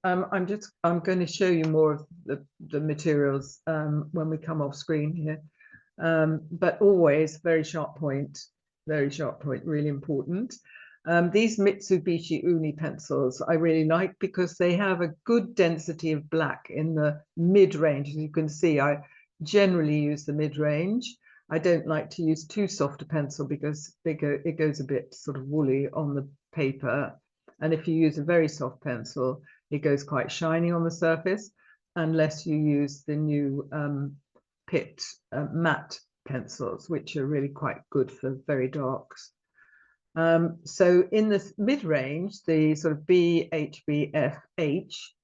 I'm going to show you more of the materials when we come off screen here. But always very sharp point, really important. These Mitsubishi Uni pencils I really like because they have a good density of black in the mid-range. As you can see, I generally use the mid-range. I don't like to use too soft a pencil because it goes a bit sort of woolly on the paper. And if you use a very soft pencil, it goes quite shiny on the surface, unless you use the new Pitt matte pencils, which are really quite good for very darks. So in the mid-range, the sort of B, H, B, F, H,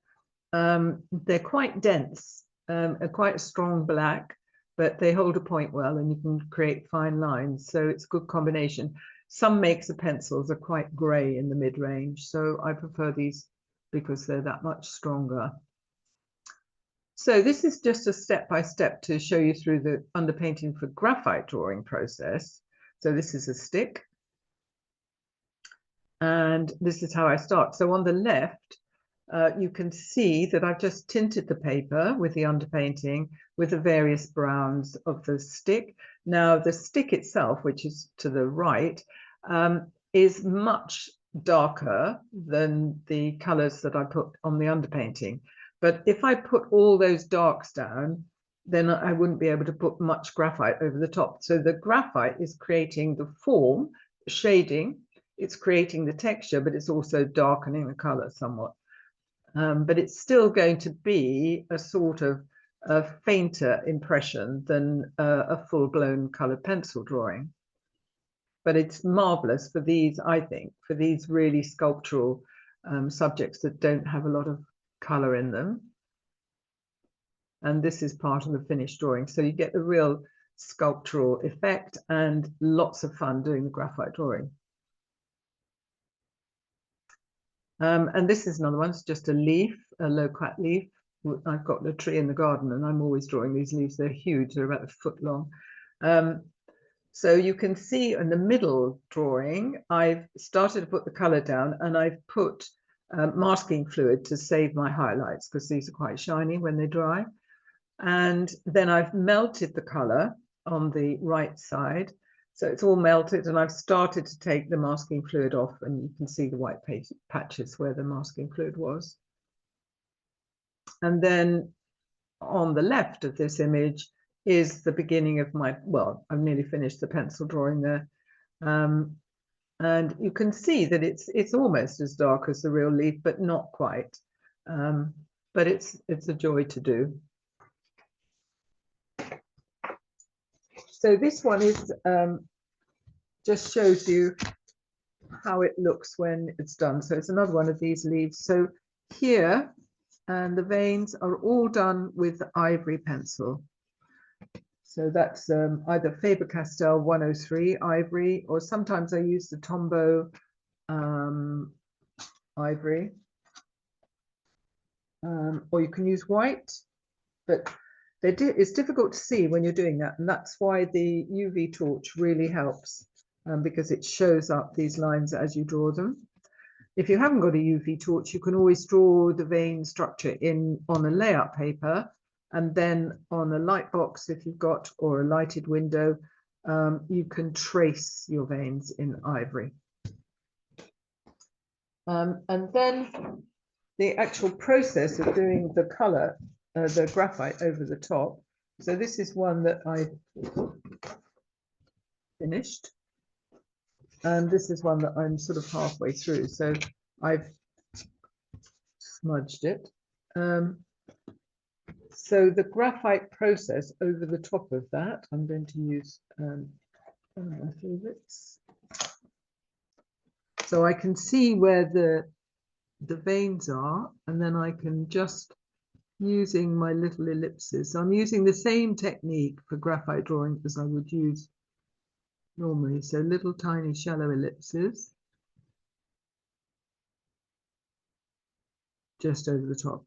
they're quite dense, quite a strong black, but they hold a point well and you can create fine lines. So it's a good combination. Some makes of pencils are quite grey in the mid-range, so I prefer these because they're that much stronger. So this is just a step-by-step to show you through the underpainting for graphite drawing process. So this is a stick. And this is how I start. So on the left, you can see that I've just tinted the paper with the underpainting with the various browns of the stick. Now the stick itself, which is to the right, is much darker than the colors that I put on the underpainting. But if I put all those darks down, then I wouldn't be able to put much graphite over the top. So the graphite is creating the form, shading, it's creating the texture, but it's also darkening the color somewhat. But it's still going to be a sort of a fainter impression than a full-blown colored pencil drawing. But it's marvelous for these, I think, for these really sculptural subjects that don't have a lot of color in them. And this is part of the finished drawing. So you get the real sculptural effect and lots of fun doing the graphite drawing. And this is another one. It's just a leaf, a low-cut leaf. I've got the tree in the garden and I'm always drawing these leaves. They're huge. They're about a foot long. So you can see in the middle drawing, I've started to put the color down and I've put masking fluid to save my highlights because these are quite shiny when they dry. And then I've melted the color on the right side. So it's all melted and I've started to take the masking fluid off and you can see the white patches where the masking fluid was. And then on the left of this image is the beginning of my, well, I've nearly finished the pencil drawing there. And you can see that it's almost as dark as the real leaf, but not quite. But it's a joy to do. So this one is just shows you how it looks when it's done. So it's another one of these leaves. So here, and the veins are all done with ivory pencil. So that's either Faber-Castell 103 ivory, or sometimes I use the Tombow ivory. Or you can use white, but it's difficult to see when you're doing that. And that's why the UV torch really helps because it shows up these lines as you draw them. If you haven't got a UV torch, you can always draw the vein structure on a layout paper, and then on a light box, if you've got, or a lighted window, you can trace your veins in ivory. And then the actual process of doing the color, the graphite over the top. So this is one that I finished. And this is one that I'm sort of halfway through. So I've smudged it. So the graphite process over the top of that, I'm going to use one of my favorites. So I can see where the veins are, and then I can just, using my little ellipses, I'm using the same technique for graphite drawing as I would use normally. So little tiny shallow ellipses just over the top.